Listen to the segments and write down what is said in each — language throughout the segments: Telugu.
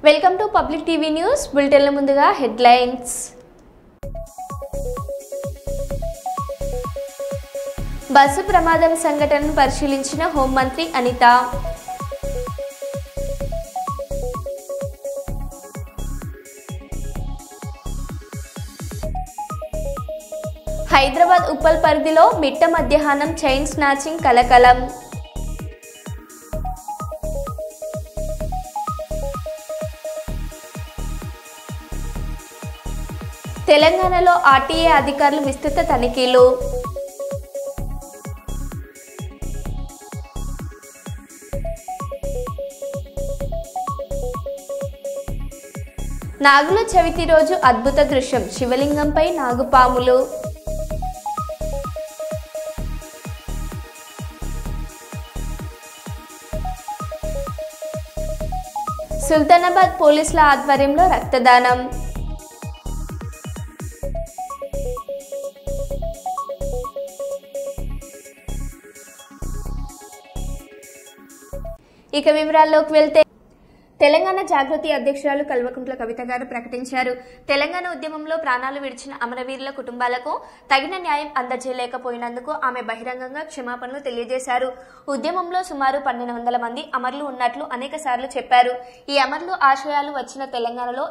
Welcome to public TV news బులెటిన్ల ముందుగా హెడ్లైన్స్. బస్సు ప్రమాదం సంఘటనను పరిశీలించిన హోంమంత్రి అనిత. హైదరాబాద్ ఉప్పల్ పరిధిలో మిట్ట మధ్యాహ్నం చైన్ స్నాచింగ్ కలకలం. తెలంగాణలో ఆర్టీఏ అధికారులు విస్తృత తనిఖీలు. నాగుల చవితి రోజు అద్భుత దృశ్యం, శివలింగంపై నాగుపాములు. సుల్తానాబాద్ పోలీసుల ఆధ్వర్యంలో రక్తదానం. ఇక వివరాల్లోకి వెళ్తే తెలంగాణ జాగృతి అధ్యక్షురాలు కల్వకుంట్ల కవిత గారు ప్రకటించారు. తెలంగాణ ఉద్యమంలో ప్రాణాలు విడిచిన అమరవీరుల కుటుంబాలకు తగిన న్యాయం అందజేయలేకపోయినందుకు ఆమె బహిరంగంగా క్షమాపణలు తెలియజేశారు. ఉద్యమంలో సుమారు 1200 మంది అమరులు ఉన్నట్లు అనేక సార్లు చెప్పారు. ఈ అమరులు ఆశయాలు వచ్చిన తెలంగాణలో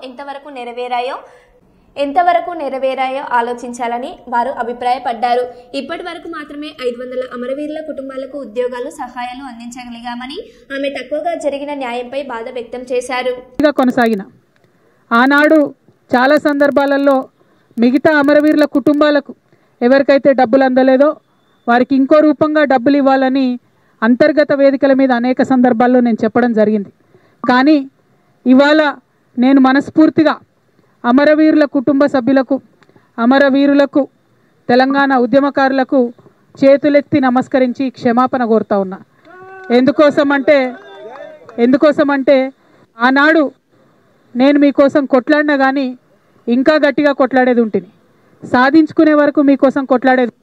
ఎంతవరకు నెరవేరాయో ఆలోచించాలని వారు అభిప్రాయపడ్డారు. ఇప్పటి వరకు మాత్రమే 500 అమరవీరుల కుటుంబాలకు ఉద్యోగాలు, సహాయాలు అందించగలిగామని ఆమె తక్కువగా జరిగిన న్యాయంపై బాధ వ్యక్తం చేశారు. కొనసాగిన ఆనాడు చాలా సందర్భాలలో మిగతా అమరవీరుల కుటుంబాలకు ఎవరికైతే డబ్బులు అందలేదో వారికి ఇంకో రూపంగా డబ్బులు ఇవ్వాలని అంతర్గత వేదికల మీద అనేక సందర్భాల్లో నేను చెప్పడం జరిగింది. కానీ ఇవాళ నేను మనస్ఫూర్తిగా అమరవీరుల కుటుంబ సభ్యులకు, అమరవీరులకు, తెలంగాణ ఉద్యమకారులకు చేతులెత్తి నమస్కరించి క్షమాపణ కోరుతా ఉన్నా. ఎందుకోసమంటే ఆనాడు నేను మీకోసం కొట్లాడినా కానీ ఇంకా గట్టిగా కొట్లాడేది ఉంటుంది, సాధించుకునే వరకు మీకోసం కొట్లాడేది.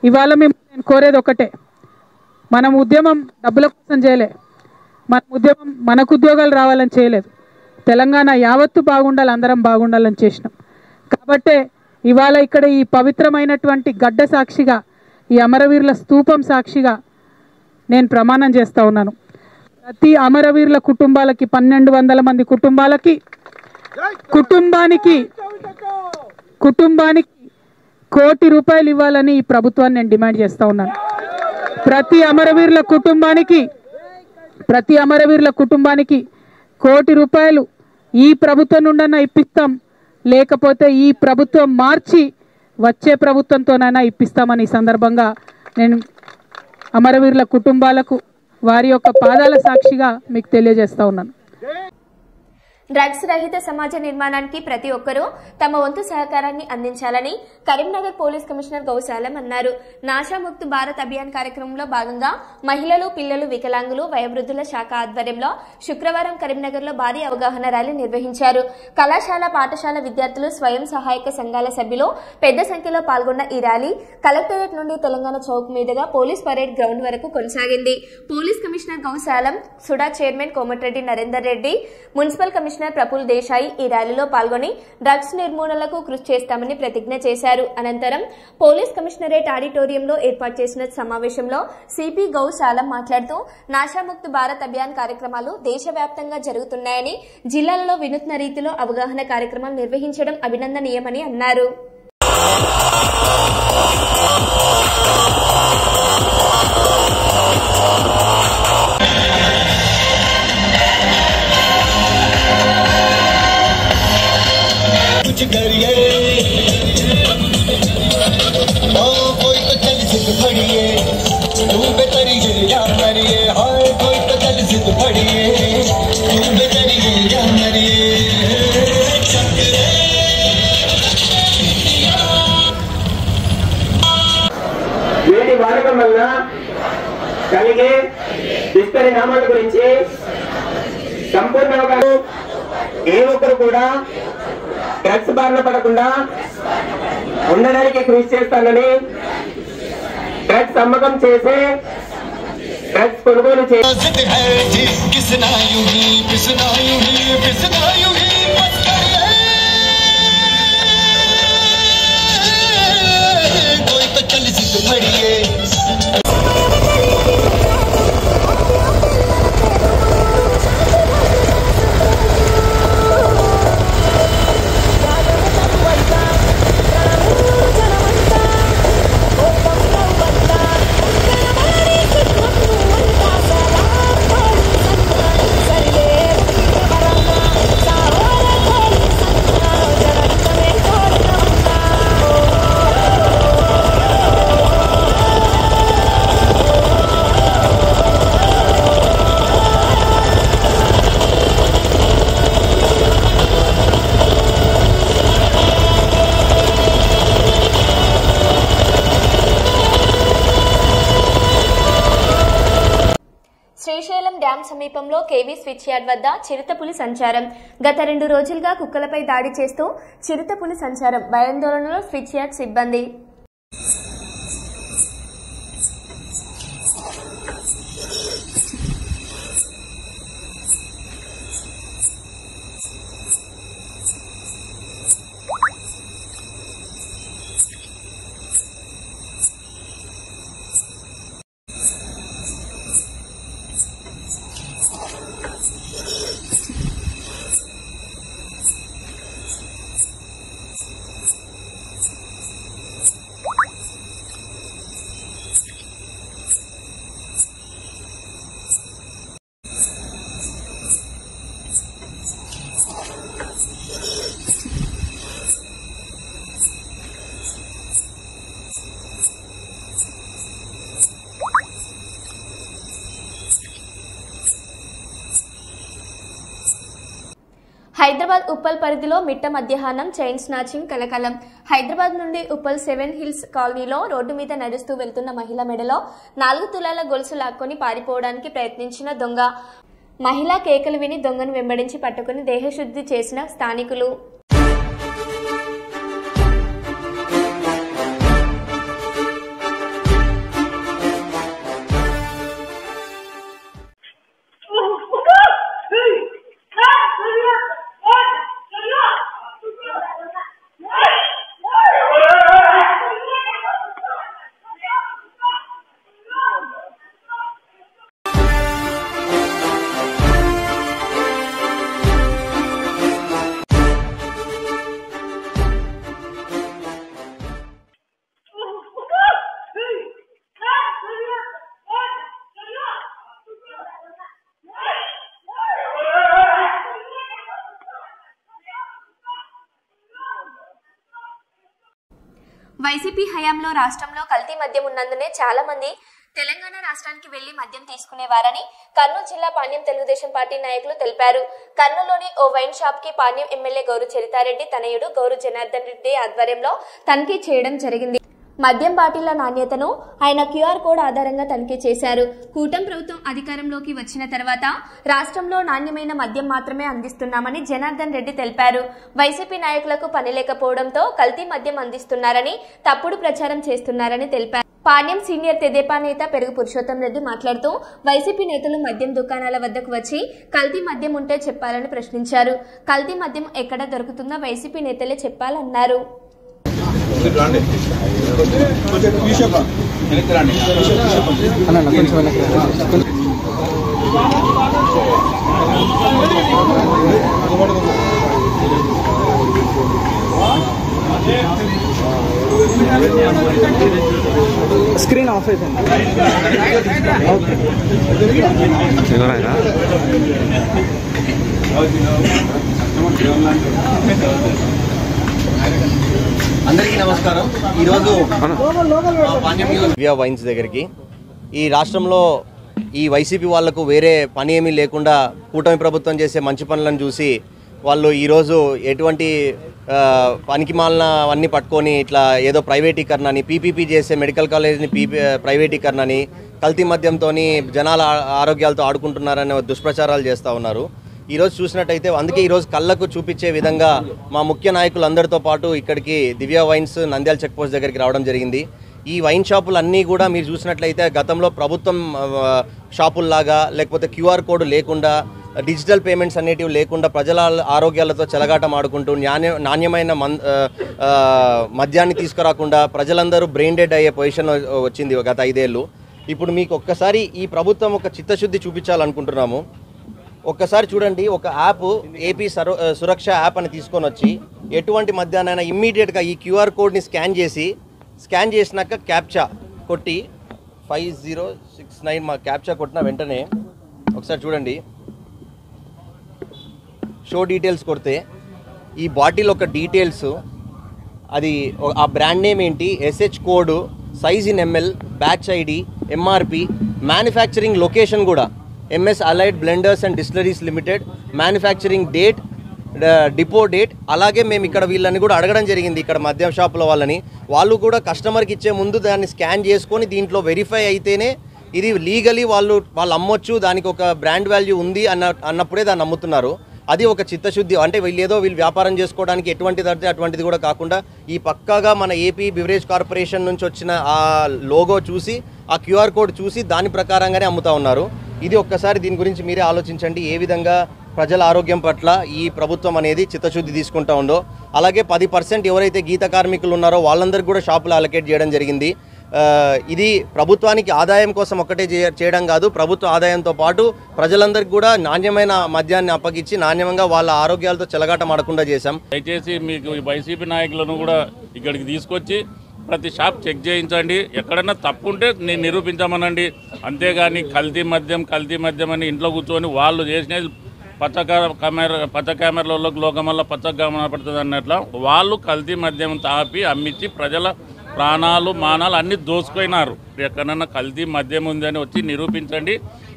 ఇవాళ నేను కోరేది ఒకటే, మనం ఉద్యమం డబ్బుల కోసం చేయలే, మన ఉద్యమం మనకు ఉద్యోగాలు రావాలని చేయలేదు, తెలంగాణ యావత్తు బాగుండాలి, అందరం బాగుండాలని చేసినాం. కాబట్టే ఇవాళ ఇక్కడ ఈ పవిత్రమైనటువంటి గడ్డ సాక్షిగా, ఈ అమరవీరుల స్తూపం సాక్షిగా నేను ప్రమాణం చేస్తూ ఉన్నాను. ప్రతి అమరవీరుల కుటుంబాలకి 1200 మంది కుటుంబానికి కుటుంబానికి ₹1,00,00,000 ఇవ్వాలని ఈ ప్రభుత్వాన్ని నేను డిమాండ్ చేస్తూ ఉన్నాను. ప్రతి అమరవీరుల కుటుంబానికి ₹1,00,00,000 ఈ ప్రభుత్వం నుండన్నా ఇప్పిస్తాం, లేకపోతే ఈ ప్రభుత్వం మార్చి వచ్చే ప్రభుత్వంతోనైనా ఇప్పిస్తామని ఈ సందర్భంగా నేను అమరవీరుల కుటుంబాలకు వారి యొక్క పాదాల సాక్షిగా మీకు తెలియజేస్తా ఉన్నాను. డ్రగ్స్ రహిత సమాజ నిర్మాణానికి ప్రతి ఒక్కరూ తమ వంతు సహకారాన్ని అందించాలని కరీంనగర్ పోలీస్ కమిషనర్ గౌశాలం అన్నారు. నాశాముక్త్ భారత్ అభియాన్ కార్యక్రమంలో భాగంగా మహిళలు, పిల్లలు, వికలాంగులు, వయోవృద్ధుల శాఖ ఆధ్వర్యంలో శుక్రవారం కరీంనగర్ లో భారీ అవగాహన ర్యాలీ నిర్వహించారు. కళాశాల, పాఠశాల విద్యార్థులు, స్వయం సహాయక సంఘాల సభ్యులు పెద్ద సంఖ్యలో పాల్గొన్న ఈ ర్యాలీ కలెక్టరేట్ నుండి తెలంగాణ చౌక్ మీదుగా పోలీస్ పరేడ్ గ్రౌండ్ వరకు కొనసాగింది. Police commissioner Gaushalam, SUDA chairman Komatireddy Narender Reddy, municipal commissioner Praful Desai ఈ ర్యాలీలో పాల్గొని డ్రగ్స్ నిర్మూలనకు కృషి చేస్తామని ప్రతిజ్ఞ చేశారు. అనంతరం పోలీస్ కమిషనరేట్ ఆడిటోరియంలో ఏర్పాటు చేసిన సమావేశంలో సిపి గౌశాలం మాట్లాడుతూ నాశాముక్త్ భారత్ అభియాన్ కార్యక్రమాలు దేశవ్యాప్తంగా జరుగుతున్నాయని, జిల్లాలలో వినూత్న రీతిలో అవగాహన కార్యక్రమాలు నిర్వహించడం అభినందనీయమని అన్నారు. వీటి వాడకం వల్ల కలిగే దుష్పరిణామాల గురించి సంపూర్ణంగా ఏ ఒక్కరు కూడా డ్రగ్స్ బారిన పడకుండా ఉండడానికి కృషి చేస్తానని, డ్రగ్స్ అమ్మకం చేసే డ్రగ్స్ కొనుగోలు శ్రీశైలం డ్యాం సమీపంలో కేవీ స్విచ్ యార్డ్ వద్ద చిరుతపులి సంచారం. గత 2 రోజులుగా కుక్కలపై దాడి చేస్తూ చిరుతపులి సంచారం. భయాందోళనలో స్విచ్ యార్డ్ సిబ్బంది. హైదరాబాద్ ఉప్పల్ పరిధిలో మిట్ట మధ్యాహ్నం చైన్ స్నాచింగ్ కలకలం. హైదరాబాద్ నుండి ఉప్పల్ 7 హిల్స్ కాలనీలో రోడ్డు మీద నడుస్తూ వెళ్తున్న మహిళ మెడలో 4 తులాల గొలుసు లాక్కొని పారిపోవడానికి ప్రయత్నించిన దొంగ. మహిళా కేకలు విని దొంగను వెంబడించి పట్టుకుని దేహశుద్ధి చేసిన స్థానికులు. వైసీపీ హయాంలో రాష్ట్రంలో కల్తీ మద్యం ఉన్నందునే చాలా మంది తెలంగాణ రాష్ట్రానికి వెళ్లి మద్యం తీసుకునేవారని కర్నూలు జిల్లా పాణ్యం తెలుగుదేశం పార్టీ నాయకులు తెలిపారు. కర్నూలులోని ఓ వైన్ షాప్ కి పాణ్యం ఎమ్మెల్యే గౌరు చరితారెడ్డి తనయుడు గౌరు జనార్దన్ రెడ్డి ఆధ్వర్యంలో తనిఖీ చేయడం జరిగింది. మద్యం బాటిళ్ల నాణ్యతను ఆయన క్యూఆర్ కోడ్ ఆధారంగా తనిఖీ చేశారు. కూటమి ప్రభుత్వం అధికారంలోకి వచ్చిన తర్వాత రాష్ట్రంలో నాణ్యమైన మద్యం మాత్రమే అందిస్తున్నామని జనార్దన్ రెడ్డి తెలిపారు. వైసీపీ నాయకులకు పని లేకపోవడంతో కల్తీ మద్యం అందిస్తున్నారని తప్పుడు ప్రచారం చేస్తున్నారని తెలిపారు. పాణ్యం సీనియర్ తెదేపా నేత పెరుగు పురుషోత్తం రెడ్డి మాట్లాడుతూ వైసీపీ నేతలు మద్యం దుకాణాల వద్దకు వచ్చి కల్తీ మద్యం ఉంటే చెప్పాలని ప్రశ్నించారు. కల్తీ మద్యం ఎక్కడ దొరుకుతుందో వైసీపీ నేతలే చెప్పాలన్నారు. స్క్రీన్ ఆఫ్ అయిపోయింది. అందరికీ నమస్కారం. ఈరోజు దివ్య వైన్స్ దగ్గరికి ఈ రాష్ట్రంలో ఈ వైసీపీ వాళ్లకు వేరే పని ఏమీ లేకుండా కూటమి ప్రభుత్వం చేసే మంచి పనులను చూసి వాళ్ళు ఈరోజు ఎటువంటి పనికి మాలిన అవన్నీ పట్టుకొని ఇట్లా ఏదో ప్రైవేటీకరణ అని పీపీపీ చేసే మెడికల్ కాలేజ్ని ప్రైవేటీకరణ అని కల్తీ మద్యంతో జనాల ఆరోగ్యాలతో ఆడుకుంటున్నారనే దుష్ప్రచారాలు చేస్తూ ఉన్నారు. ఈరోజు చూసినట్టయితే అందుకే ఈరోజు కళ్ళకు చూపించే విధంగా మా ముఖ్య నాయకులందరితో పాటు ఇక్కడికి దివ్య వైన్స్ నంద్యాల చెక్ పోస్ట్ దగ్గరికి రావడం జరిగింది. ఈ వైన్ షాపులు అన్నీ కూడా మీరు చూసినట్లయితే గతంలో ప్రభుత్వం షాపుల్లాగా లేకపోతే క్యూఆర్ కోడ్ లేకుండా డిజిటల్ పేమెంట్స్ అనేటివి లేకుండా ప్రజల ఆరోగ్యాలతో చెలగాటం ఆడుకుంటూ నాణ్యమైన మద్యాన్ని తీసుకురాకుండా ప్రజలందరూ బ్రెయిన్ డెడ్ అయ్యే పొజిషన్ వచ్చింది గత 5 ఏళ్ళు. ఇప్పుడు మీకు ఒక్కసారి ఈ ప్రభుత్వం ఒక చిత్తశుద్ధి చూపించాలనుకుంటున్నాము. ఒక్కసారి చూడండి, ఒక యాప్ ఏపీ సురక్ష యాప్ అని తీసుకొని వచ్చి ఎటువంటి మద్యానైనా ఇమ్మీడియట్గా ఈ క్యూఆర్ కోడ్ని స్కాన్ చేసినాక క్యాప్చా కొట్టి 5069 మా క్యాప్చా కొట్టిన వెంటనే ఒకసారి చూడండి, షో డీటెయిల్స్ కొడితే ఈ బాటిల్ ఒక డీటెయిల్స్, అది ఆ బ్రాండ్ నేమ్ ఏంటి, SH code, size in ML, batch ID, MRP, manufacturing location కూడా MS allied blenders and distilleries limited, manufacturing date, depot date. అలాగే మేము ఇక్కడ వీళ్ళని కూడా అడగడం జరిగింది, ఇక్కడ మద్యం షాపుల వాళ్ళని, వాళ్ళు కూడా కస్టమర్కి ఇచ్చే ముందు దాన్ని స్కాన్ చేసుకొని దీంట్లో వెరిఫై అయితేనే ఇది లీగలీ వాళ్ళు అమ్మొచ్చు, దానికి ఒక బ్రాండ్ వాల్యూ ఉంది అన్నప్పుడే దాన్ని అమ్ముతున్నారు. అది ఒక చిత్తశుద్ధి. అంటే వీళ్ళు వ్యాపారం చేసుకోవడానికి ఎటువంటిది అంటే అటువంటిది కూడా కాకుండా ఈ పక్కాగా మన ఏపీ బివరేజ్ కార్పొరేషన్ నుంచి వచ్చిన ఆ లోగో చూసి, ఆ క్యూఆర్ కోడ్ చూసి దాని ప్రకారంగానే అమ్ముతా ఉన్నారు. ఇది ఒక్కసారి దీని గురించి మీరే ఆలోచించండి, ఏ విధంగా ప్రజల ఆరోగ్యం పట్ల ఈ ప్రభుత్వం అనేది చిత్తశుద్ధి తీసుకుంటా ఉందో. అలాగే 10% ఎవరైతే గీత కార్మికులు ఉన్నారో వాళ్ళందరికీ కూడా షాపులు అలొకేట్ చేయడం జరిగింది. ఇది ప్రభుత్వానికి ఆదాయం కోసం ఒక్కటే చేయడం కాదు, ప్రభుత్వ ఆదాయంతో పాటు ప్రజలందరికీ కూడా నాణ్యమైన మద్యాన్ని అప్పగించి నాణ్యంగా వాళ్ళ ఆరోగ్యాలతో చెలగాటం ఆడకుండా చేశాం. దయచేసి మీకు వైసీపీ నాయకులను కూడా ఇక్కడికి తీసుకొచ్చి ప్రతి షాప్ చెక్ చేయించండి, ఎక్కడన్నా తప్పు ఉంటే నేను నిరూపించమనండి. అంతేగాని కల్తీ మద్యం అని ఇంట్లో కూర్చొని వాళ్ళు చేసినది పచ్చ కెమెరాలోకి లోకమల్ల పచ్చగా కనపడుతుంది అన్నట్ల వాళ్ళు కల్తీ మద్యం తాపి అమ్మించి ప్రజల ప్రాణాలు మానాలు అన్నీ దోసుకున్నారు. ఎక్కడన్నా కల్తీ మద్యం ఉందని వచ్చి నిరూపించండి,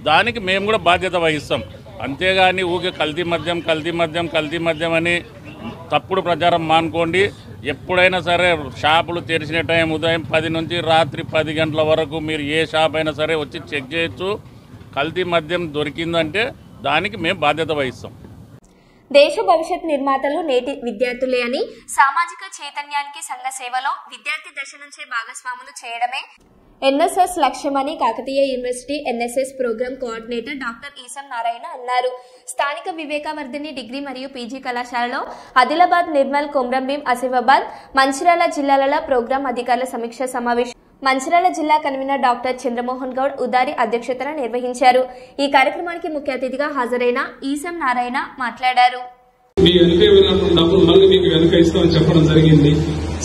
దానికి మేము కూడా బాధ్యత వహిస్తాం. అంతేగాని ఊకే కల్తీ మద్యం అని తప్పుడు ప్రచారం మానుకోండి. ఎప్పుడైనా సరే షాపులు తెరిచిన టైం ఉదయం 10 నుంచి రాత్రి 10 గంటల వరకు మీరు ఏ షాప్ అయినా సరే వచ్చి చెక్ చేయొచ్చు. కల్తీ మద్యం దొరికిందంటే దానికి మేము బాధ్యత వహిస్తాం. దేశ భవిష్యత్ నిర్మాతలు నేటి విద్యార్థులే అని సామాజిక చైతన్యానికి సంఘ సేవలో విద్యార్థి దశ నుంచే భాగస్వాములు చేయడమే ఎన్ఎస్ఎస్ లక్ష్యమని Kakatiya university NSS program coordinator doctor Esam Narayana అన్నారు. స్థానిక వివేకవర్ధిని డిగ్రీ మరియు పీజీ కళాశాలలో ఆదిలాబాద్, నిర్మల్, కొమ్రంభీం, ఆసిఫాబాద్, మంచిర్యాల జిల్లాల ప్రోగ్రాం అధికారుల సమీక్ష సమావేశం మంచిర్యాల జిల్లా కన్వీనర్ డాక్టర్ చంద్రమోహన్ గౌడ్ ఉదారి అధ్యక్షతన నిర్వహించారు. ఈ కార్యక్రమానికి ముఖ్య అతిథిగా హాజరైన ఈసం నారాయణ మాట్లాడారు. మీ వెనుక డబ్బులు మళ్ళీ మీకు వెనుక ఇస్తామని చెప్పడం జరిగింది.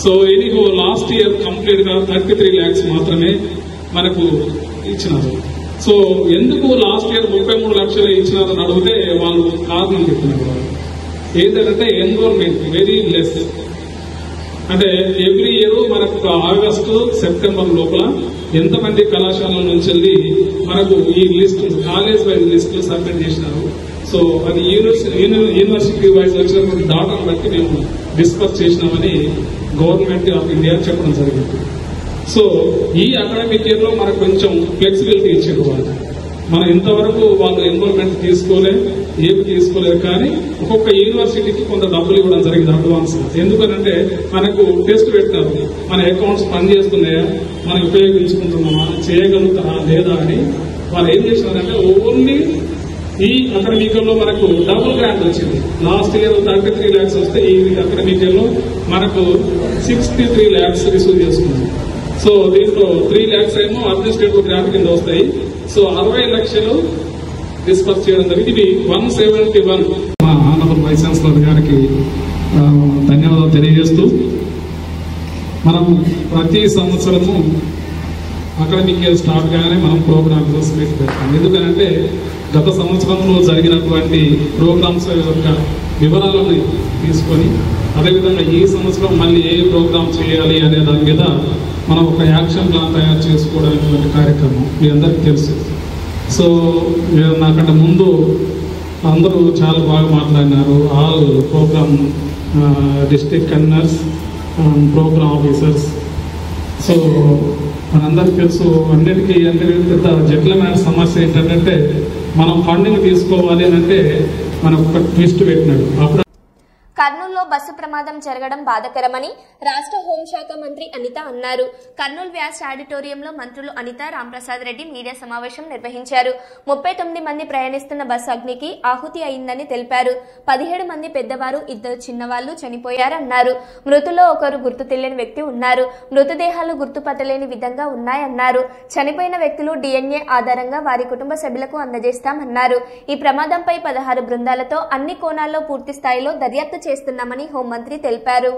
So anyhow last year complete గా 33 lakhs మాత్రమే మనకు ఇచ్చినారు. సో ఎందుకు లాస్ట్ ఇయర్ 33 లక్షలు ఇచ్చినారని అడిగితే వాళ్ళు కారణం చెప్తున్నారు. ఏంటంటే ఎన్రోల్మెంట్ వెరీ లెస్. అంటే ఎవ్రీ ఇయర్ మనకు ఆగస్టు, సెప్టెంబర్ లోపల ఎంతమంది కళాశాలల నుంచి వెళ్ళి మనకు ఈ లిస్ట్ కాలేజ్ వైజ్ లిస్టులు సబ్మిట్ చేసినారు. సో అది యూనివర్సిటీ వైజ్ వచ్చినటువంటి డాటాను బట్టి మేము డిస్కస్ చేసినామని గవర్నమెంట్ ఆఫ్ ఇండియా చెప్పడం జరిగింది. సో ఈ అకాడమిక్ ఇయర్ లో మనకు కొంచెం ఫ్లెక్సిబిలిటీ ఇచ్చారు వాళ్ళు. మనం ఇంతవరకు వాళ్ళు ఎన్రోల్మెంట్ ఏమి తీసుకోలేదు, కానీ ఒక్కొక్క యూనివర్సిటీకి కొంత డబ్బులు ఇవ్వడం జరిగింది అడ్వాన్స్. ఎందుకనంటే మనకు టెస్ట్ పెట్టినారు, మన అకౌంట్స్ పనిచేస్తున్నాయా, మనం ఉపయోగించుకుంటున్నామా, చేయగలుగుతారా లేదా అని. వాళ్ళు ఏం చేసినారంటే ఓన్లీ ఈ అకాడమిక్ లో మనకు డబుల్ గ్రాంట్ వచ్చింది. లాస్ట్ ఇయర్ 33 lakhs వస్తే ఈ అకాడమిక్ లో మనకు 63 lakhs రిసీవ్ చేసుకున్నాం. సో దీంట్లో 3 lakhs ఏమో అడ్మినిస్ట్రేటివ్ గ్రాంట్ కింద వస్తాయి. సో 60 లక్షలు డిస్కస్ చేయడం జరిగింది. ఇది 171. మా ఆనరబుల్ వైస్ ఛాన్సలర్ గారికి ధన్యవాదాలు తెలియజేస్తూ, మనం ప్రతి సంవత్సరము అకాడమిక్ ఇయర్ స్టార్ట్ గానే మనం ప్రోగ్రామ్స్ పెడతాం. ఎందుకంటే గత సంవత్సరంలో జరిగినటువంటి ప్రోగ్రామ్స్ యొక్క వివరాలను తీసుకొని అదేవిధంగా ఈ సంవత్సరం మళ్ళీ ఏ ప్రోగ్రామ్ చేయాలి అనే దాని మీద మనం ఒక యాక్షన్ ప్లాన్ తయారు చేసుకోవడం కార్యక్రమం మీ అందరికీ తెలుసు. సో నాకంటే ముందు అందరూ చాలా బాగా మాట్లాడినారు. All program district conveners, program officers. So మనందరికీ తెలుసు, అన్నిటికీ అంటే పెద్ద జటిలమైన సమస్య ఏంటంటే మనం ఫండింగ్ తీసుకోవాలి అని అంటే మనకు ఒక ట్విస్ట్ పెట్టినాడు. అప్పుడు కర్నూలులో బస్సు బస్సు ప్రమాదం జరగడం బాధాకరమని రాష్ట్ర హోంశాఖ మంత్రి అనిత అన్నారు. కర్నూలు వ్యాస్ట్ ఆడిటోరియంలో మంత్రులు అనిత, రాంప్రసాద్ రెడ్డి మీడియా సమావేశం నిర్వహించారు. 39 మంది ప్రయాణిస్తున్న బస్సు అగ్నికి ఆహుతి అయిందని తెలిపారు. 17 మంది పెద్దవారు, 2 చిన్నవాళ్లు చనిపోయారన్నారు. మృతుల్లో ఒకరు గుర్తు తెలియని వ్యక్తి ఉన్నారు. మృతదేహాలు గుర్తుపట్టలేని విధంగా ఉన్నాయన్నారు. చనిపోయిన వ్యక్తులు DNA ఆధారంగా వారి కుటుంబ సభ్యులకు అందజేస్తామన్నారు. ఈ ప్రమాదంపై 16 బృందాలతో అన్ని కోణాల్లో పూర్తి స్థాయిలో దర్యాప్తు చేస్తున్నామని హోంమంత్రి తెలిపారు.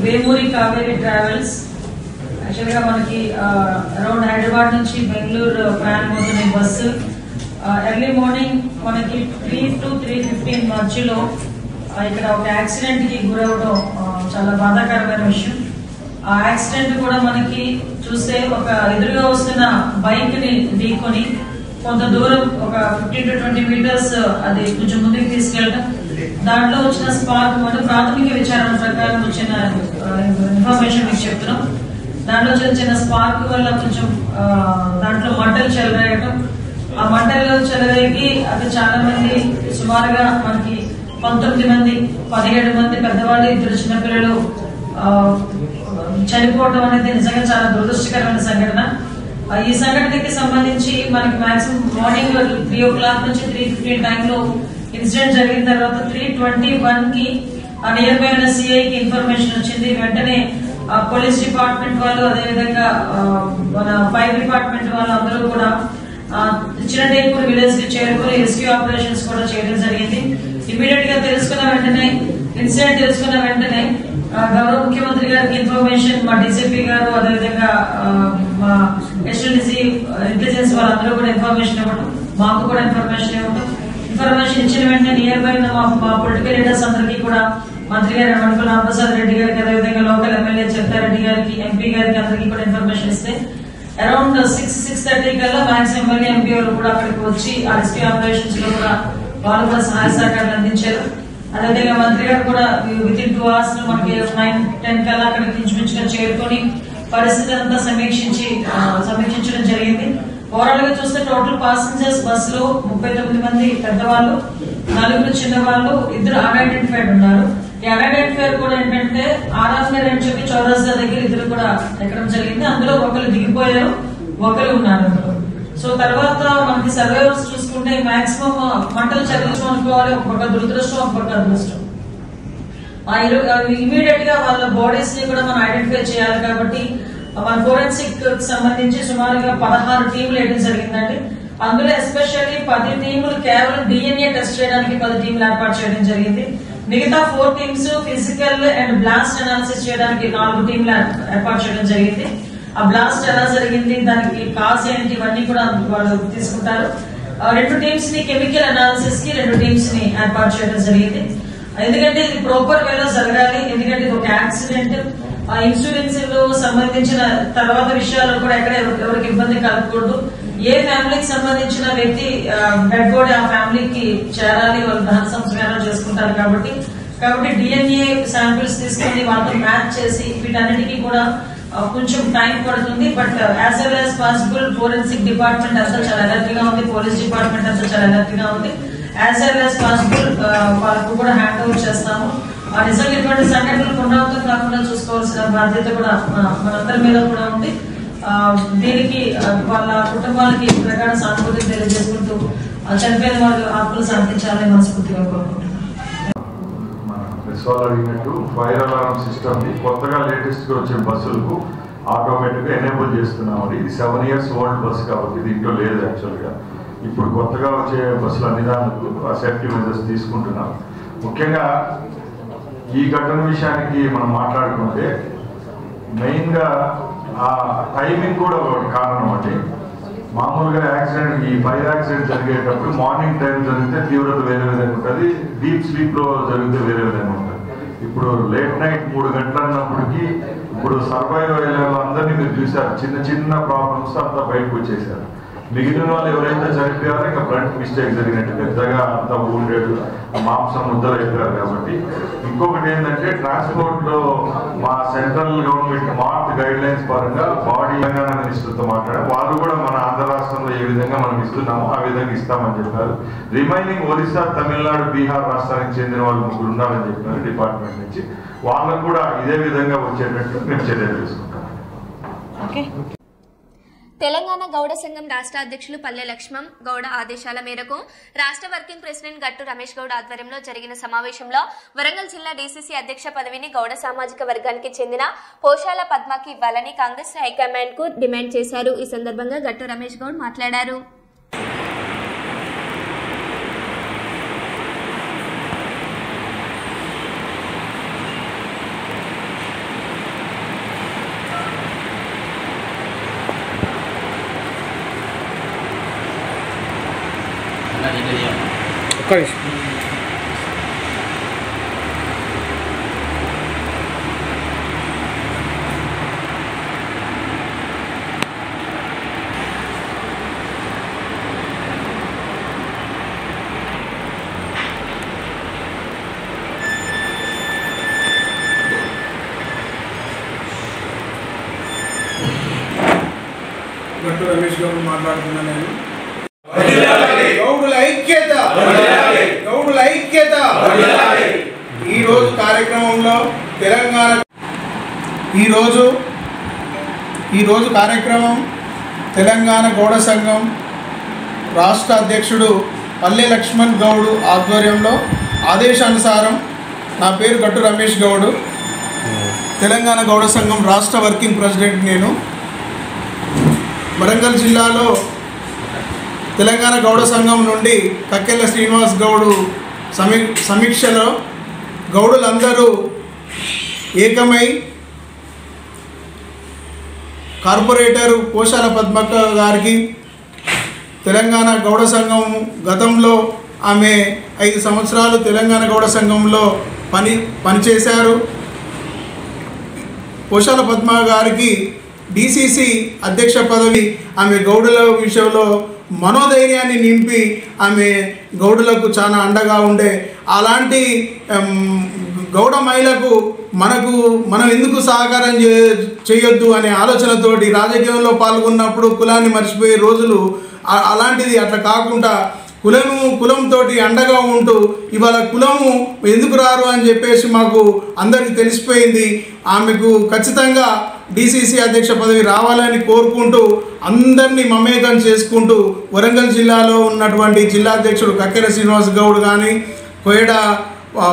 వేమూరి కావేరీ ట్రావెల్స్ యాక్చువల్గా మనకి అరౌండ్ హైదరాబాద్ నుంచి బెంగళూరు ప్రయాణమవుతున్న బస్సు ఎర్లీ మార్నింగ్ మనకి 3 to 3:15 మధ్యలో ఇక్కడ ఒక యాక్సిడెంట్ కి గురవడం చాలా బాధాకరమైన విషయం. ఆ యాక్సిడెంట్ కూడా మనకి చూస్తే ఒక ఎదురుగా వస్తున్న బైక్ ని ఢీకొని కొంత దూరం ఒక 15 to 20 మీటర్స్ అది కొంచెం ముందుకు తీసుకెళ్ళడం, దాంట్లో వచ్చిన స్పార్క్ అంటే ప్రాథమిక విచారణ ప్రకారం వచ్చిన ఇన్ఫర్మేషన్ మీకు చెప్తున్నాం. దాంట్లో చిన్న స్పార్క్ వల్ల కొంచెం దాంట్లో మంటలు చెలరేయడం, ఆ మంటలు చెలరేగి అది చాలా మంది సుమారుగా మనకి 19 మంది, 17 మంది పెద్దవాళ్ళు, 2 చిన్నపిల్లలు చనిపోవడం అనేది నిజంగా చాలా దురదృష్టకరమైన సంఘటన. ఈ సంఘటనకి సంబంధించి మనకి మాక్సిమం మార్నింగ్ 3 o'clock నుంచి 3:15 టైంలో ఇన్సిడెంట్ జరిగిన తర్వాత 3:21 కి నియర్ బై ఉన్న సిఐకి ఇన్ఫర్మేషన్ వచ్చింది. వెంటనే పోలీస్ డిపార్ట్మెంట్ వాళ్ళు, అదేవిధంగా మన ఫైర్ డిపార్ట్మెంట్ వాళ్ళు అందరూ కూడా చిన్నటేపూర్ విలేజ్ కి చేరుకుని రెస్క్యూ ఆపరేషన్స్ కూడా చేయడం జరిగింది. ఇమీడియట్ గా తెలుసుకున్న వెంటనే, ఇన్సిడెంట్ తెలుసుకున్న వెంటనే గౌరవ ముఖ్యమంత్రి గారికి ఇన్ఫర్మేషన్, మా డీసీపీ గారు, అదేవిధంగా మా ఎస్ఎల్డీసీ ఇంటెలిజెన్స్ వాళ్ళందరూ కూడా ఇన్ఫర్మేషన్ ఇవ్వడం, మాకు కూడా ఇన్ఫర్మేషన్ ఇవ్వడం. ఇన్ఫర్మేషన్ ఇచ్చిన వెంటనే నియర్ బై మా పొలిటికల్ లీడర్స్ అందరికీ కూడా మంత్రి గారు మణిపూర్ రాంప్రసాద్ రెడ్డి గారికి, అదేవిధంగా లోకల్ ఎమ్మెల్యే చెప్తారెడ్డి గారికి, ఎంపీ గారికి అందరికీ కూడా ఇన్ఫర్మేషన్ ఇస్తే అరౌండ్ 6:30 కల్లా మాక్సిమం ఎమ్మెల్యే, ఎంపీ వాళ్ళు కూడా అక్కడికి వచ్చి ఆ రెస్క్యూ ఆపరేషన్స్ లో కూడా వాళ్ళు కూడా సహాయ సహకారాలు అందించారు. అదేవిధంగా మంత్రి గారు కూడా వితిన్ 2 hours లో మనకి 9-10 కల్లా అక్కడికి ఇంచుమించుగా చేరుకొని పరిస్థితి అంతా సమీక్షించడం జరిగింది. ఓవరాల్ గా చూస్తే టోటల్ పాసెంజర్స్ బస్సులో 39 మంది పెద్దవాళ్ళు, 4 చిన్నవాళ్ళు, 2 అన్ఐడెంటిఫైడ్ ఉన్నారు. ఈ అన్ఐడెంటిఫైడ్ కూడా ఏంటంటే ఆర్ఆర్ అని చెప్పి చౌరస్తా దగ్గర 2 కూడా ఎక్కడం జరిగింది. అందులో ఒకరు దిగిపోయారు, ఒకరు ఉన్నారు అందులో. సో తర్వాత మనకి సర్వైవర్స్ చూసుకుంటే మాక్సిమం మంటలు చదివించడం అనుకోవాలి, ఒక పక్క దురదృష్టం, ఒక పక్క అదృష్టం. ఇమీడియట్ గా వాళ్ళ బాడీస్ ని కూడా మనం ఐడెంటిఫై చేయాలి. కాబట్టి మన ఫోరెన్సిక్ సంబంధించి సుమారుగా 16 టీంలు వేయడం జరిగిందండి. అందులో ఎస్పెషల్లీ 10 టీంలు కేవలం DNA టెస్ట్ చేయడానికి 10 టీంలు ఏర్పాటు చేయడం జరిగింది. మిగతా 4 teams physical and blast analysis చేయడానికి 4 టీంలు ఏర్పాటు చేయడం జరిగింది. ఆ బ్లాస్ట్ ఎలా జరిగింది, దానికి కాజ్ ఏంటి, ఇవన్నీ కూడా వాళ్ళు తీసుకుంటారు. 2 టీమ్స్ ని కెమికల్ అనాలిసిస్ కి 2 టీమ్స్ ని ఏర్పాటు చేయడం జరిగింది. ఎందుకంటే ఇది ప్రాపర్ వేలో జరగాలి. ఎందుకంటే ఇది ఒక యాక్సిడెంట్. ఇన్సూరెన్స్ లో సంబంధించిన తర్వాత విషయాలు కూడా ఎక్కడ ఎవరికి ఇబ్బంది కలగకూడదు. ఏ ఫ్యామిలీకి సంబంధించిన వ్యక్తి డెడ్ బాడీ ఆ ఫ్యామిలీకి చేరాలి, వాళ్ళు దహన సంస్కారాలు చేసుకుంటారు. కాబట్టి DNA శాంపిల్స్ తీసుకుని వాళ్ళతో మ్యాచ్ చేసి వీటన్నిటికీ కూడా కొంచెం టైం పడుతుంది. But as well as possible forensic department అంతా చాలా అలర్ట్ గా ఉంది, పోలీస్ డిపార్ట్మెంట్ అంతా చాలా అలర్ట్ గా ఉంది. యాజ్ వెల్ యాజ్ పాసిబుల్ వాళ్ళకు కూడా హ్యాండ్ ఓవర్ చేస్తాము. నిజంగా ఇటువంటి సంఘటనలు పునరావృతం కాకుండా చూసుకోవాల్సిన బాధ్యత కూడా మనందరి మీద కూడా ఉంది. దీనికి వాళ్ళ కుటుంబాలకి ప్రకారం సానుభూతి తెలియజేసుకుంటూ చనిపోయిన వాళ్ళు ఆత్మలు శాంతించాలని మనస్ఫూర్తిగా కోరుకుంటున్నాం. అడిగినట్టు ఫైర్ అలారం సిస్టమ్ ని కొత్తగా లేటెస్ట్ గా వచ్చే బస్సులకు ఆటోమేటిక్ గా ఎనేబుల్ చేస్తున్నాం. ఇది 7 years ఓల్డ్ బస్సు కాబట్టి దీంట్లో లేదు. యాక్చువల్ గా ఇప్పుడు కొత్తగా వచ్చే బస్సులు అన్ని దానికి సేఫ్టీ మెజర్స్ తీసుకుంటున్నాం. ముఖ్యంగా ఈ ఘటన విషయానికి మనం మాట్లాడుకుంటే మెయిన్ గా ఆ టైమింగ్ కూడా ఒక కారణం అండి. మామూలుగా యాక్సిడెంట్, ఈ ఫైర్ యాక్సిడెంట్ జరిగేటప్పుడు మార్నింగ్ టైం జరిగితే తీవ్రత వేరే విధంగా ఉంటుంది, డీప్ స్లీప్ లో జరిగితే వేరే విధంగా ఉంటుంది. ఇప్పుడు లేట్ నైట్ 3 గంటలు అన్నప్పటికీ ఇప్పుడు సర్వైవ్ అయ్యే వాళ్ళందరినీ మీరు చూశారు, చిన్న చిన్న ప్రాబ్లమ్స్ అంతా బయటకు వచ్చేసారు. మిగిలిన వాళ్ళు ఎవరైతే చనిపోయారో ఇంకా ఫ్రంట్ మిస్టేక్ జరిగినట్టు పెద్దగా అంతా ఊండేడు మాంసం ముద్దలు అయిపోయారు కాబట్టి. ఇంకొకటి ఏంటంటే ట్రాన్స్పోర్ట్ లో మా central government mark guide lines పరంగా బాడీ తెలంగాణ మినిస్టర్తో మాట్లాడారు. వాళ్ళు కూడా మన ఆంధ్ర రాష్ట్రంలో ఏ విధంగా మనం ఇస్తున్నామో ఆ విధంగా ఇస్తామని చెప్పారు. రిమైనింగ్ ఒరిస్సా, తమిళనాడు, బీహార్ రాష్ట్రానికి చెందిన వాళ్ళు 3 ఉన్నారని చెప్పారు డిపార్ట్మెంట్ నుంచి. వాళ్ళకు కూడా ఇదే విధంగా వచ్చేటట్టు మేము చర్యలు తీసుకుంటాం. తెలంగాణ గౌడ సంఘం రాష్ట్ర అధ్యక్షులు పల్లె లక్ష్మం గౌడ ఆదేశాల మేరకు రాష్ట్ర వర్కింగ్ ప్రెసిడెంట్ గట్టు రమేష్ గౌడ్ ఆధ్వర్యంలో జరిగిన సమావేశంలో వరంగల్ జిల్లా డీసీసీ అధ్యక్ష పదవిని గౌడ సామాజిక వర్గానికి చెందిన పోషాల పద్మకి ఇవ్వాలని కాంగ్రెస్ హైకమాండ్ కు డిమాండ్ చేశారు. ఈ సందర్భంగా గట్టు రమేష్ గౌడ్ మాట్లాడారు. గట్టు రమేష్ గౌడ్ మాట్లాడుతున్నా. నేను గౌడుల ఐక్యత, గౌడుల ఐక్యత. ఈరోజు కార్యక్రమంలో తెలంగాణ ఈరోజు కార్యక్రమం తెలంగాణ గౌడ సంఘం రాష్ట్ర అధ్యక్షుడు పల్లె లక్ష్మణ్ గౌడ్ ఆధ్వర్యంలో ఆదేశానుసారం నా పేరు గట్టు రమేష్ గౌడ్, తెలంగాణ గౌడ సంఘం రాష్ట్ర వర్కింగ్ ప్రెసిడెంట్. నేను వరంగల్ జిల్లాలో తెలంగాణ గౌడ సంఘం నుండి కక్కెళ్ళ శ్రీనివాస్ గౌడు సమీక్షలో గౌడులందరూ ఏకమై కార్పొరేటర్ పోషాల పద్మక్క గారికి తెలంగాణ గౌడ సంఘం గతంలో ఆమె 5 సంవత్సరాలు తెలంగాణ గౌడ సంఘంలో పనిచేశారు. పోషాల పద్మ గారికి డీసీసీ అధ్యక్ష పదవి ఆమె గౌడుల విషయంలో మనోధైర్యాన్ని నింపి ఆమె గౌడులకు చాలా అండగా ఉండే. అలాంటి గౌడ మహిళకు మనం ఎందుకు సహకారం చేయొద్దు అనే ఆలోచనతోటి రాజకీయంలో పాల్గొన్నప్పుడు కులాన్ని మర్చిపోయే రోజులు, అలాంటిది అట్లా కాకుండా కులంతో అండగా ఉంటూ ఇవాళ కులము ఎందుకు రారు అని చెప్పేసి మాకు అందరికీ తెలిసిపోయింది. ఆమెకు ఖచ్చితంగా డీసీసీ అధ్యక్ష పదవి రావాలని కోరుకుంటూ అందరినీ మమేకం చేసుకుంటూ వరంగల్ జిల్లాలో ఉన్నటువంటి జిల్లా అధ్యక్షుడు కక్కెర శ్రీనివాస్ గౌడ్ కానీ, కోయడ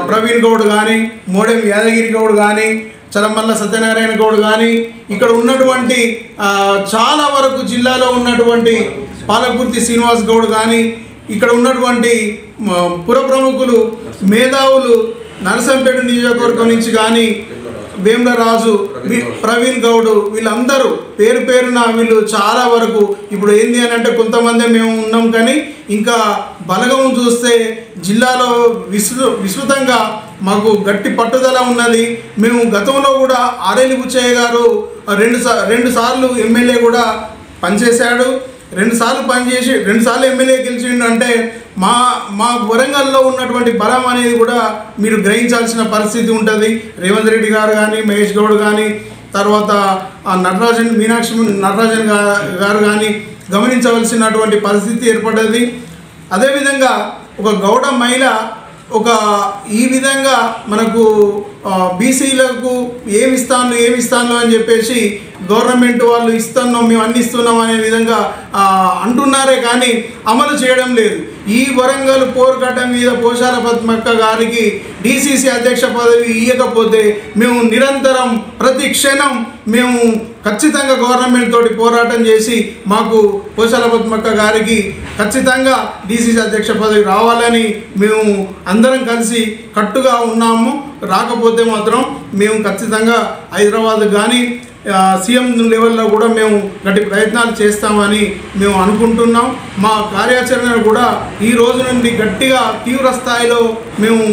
ప్రవీణ్ గౌడ్ కానీ, మోడెం యాదగిరి గౌడ్ కానీ, చలమల్ల సత్యనారాయణ గౌడ్ కానీ, ఇక్కడ ఉన్నటువంటి చాలా వరకు జిల్లాలో ఉన్నటువంటి పాలకుర్తి శ్రీనివాస్ గౌడ్ కానీ, ఇక్కడ ఉన్నటువంటి పుర ప్రముఖులు మేధావులు నరసంపేట నియోజకవర్గం నుంచి కానీ, వేములరాజు, ప్రవీణ్ గౌడ్, వీళ్ళందరూ పేరున వీళ్ళు చాలా వరకు ఇప్పుడు ఏంది అని అంటే కొంతమంది మేము ఉన్నాం కానీ ఇంకా బలగం చూస్తే జిల్లాలో విస్తృతంగా మాకు గట్టి పట్టుదల ఉన్నది. మేము గతంలో కూడా ఆరేలి బుచ్చయ్య గారు రెండు సార్లు ఎమ్మెల్యే కూడా పనిచేశాడు. 2 సార్లు పనిచేసి 2 సార్లు ఎమ్మెల్యే గెలిచిండు అంటే మా వరంగల్లో ఉన్నటువంటి బలం అనేది కూడా మీరు గ్రహించాల్సిన పరిస్థితి ఉంటుంది. రేవంత్ రెడ్డి గారు కానీ, మహేష్ గౌడ్ కానీ, తర్వాత మీనాక్షి నటరాజన్ గారు కానీ గమనించవలసినటువంటి పరిస్థితి ఏర్పడ్డది. అదేవిధంగా ఒక గౌడ మహిళ ఈ విధంగా మనకు బీసీలకు ఏమిస్తాను అని చెప్పేసి గవర్నమెంట్ వాళ్ళు మేము అన్ని ఇస్తున్నాం అనే విధంగా అంటున్నారే కానీ అమలు చేయడం లేదు. ఈ వరంగల్ పోరుగడ్డ మీద పోషాల పద్మక్క గారికి డీసీసీ అధ్యక్ష పదవి ఇవ్వకపోతే మేము నిరంతరం ప్రతి క్షణం మేము ఖచ్చితంగా గవర్నమెంట్ తోటి పోరాటం చేసి మాకు పోషాల పద్మక్క గారికి ఖచ్చితంగా డీసీసీ అధ్యక్ష పదవి రావాలని మేము అందరం కలిసి కట్టుగా ఉన్నాము. రాకపోతే మాత్రం మేము ఖచ్చితంగా హైదరాబాద్ కానీ సీఎం లెవెల్లో కూడా మేము గట్టి ప్రయత్నాలు చేస్తామని మేము అనుకుంటున్నాం. మా కార్యాచరణ కూడా ఈ రోజు నుండి గట్టిగా తీవ్ర స్థాయిలో మేము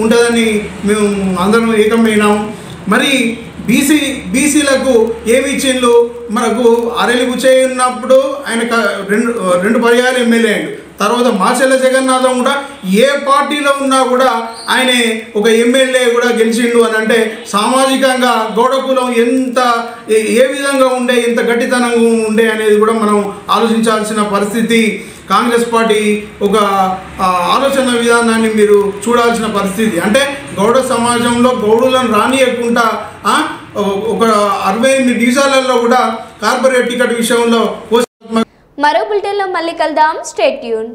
ఉంటుందని మేము అందరం ఏకమైనాము. మరి బీసీలకు ఏమి ఇచ్చిండ్రు? మనకు ఆరేలి బుచ్చయ్య ఉన్నప్పుడు ఆయన రెండు పర్యాలు ఎమ్మెల్యే అయ్యాడు. తర్వాత మాచెల్ల జగన్నాథం కూడా ఏ పార్టీలో ఉన్నా కూడా ఆయన ఒక ఎమ్మెల్యే కూడా గెలిచిండు అని అంటే సామాజికంగా గౌడ కులం ఎంత ఏ విధంగా ఉండే ఎంత గట్టితనంగా ఉండే అనేది కూడా మనం ఆలోచించాల్సిన పరిస్థితి. కాంగ్రెస్ పార్టీ ఒక ఆలోచన విధానాన్ని మీరు చూడాల్సిన పరిస్థితి. అంటే గౌడ సమాజంలో గౌడులను రానియకుండా ఒక 68 డివిజన్లలో కూడా కార్పొరేట్ టికెట్ విషయంలో మరో బులెటిన్లో మళ్ళీ కలుద్దాం. Stay tune.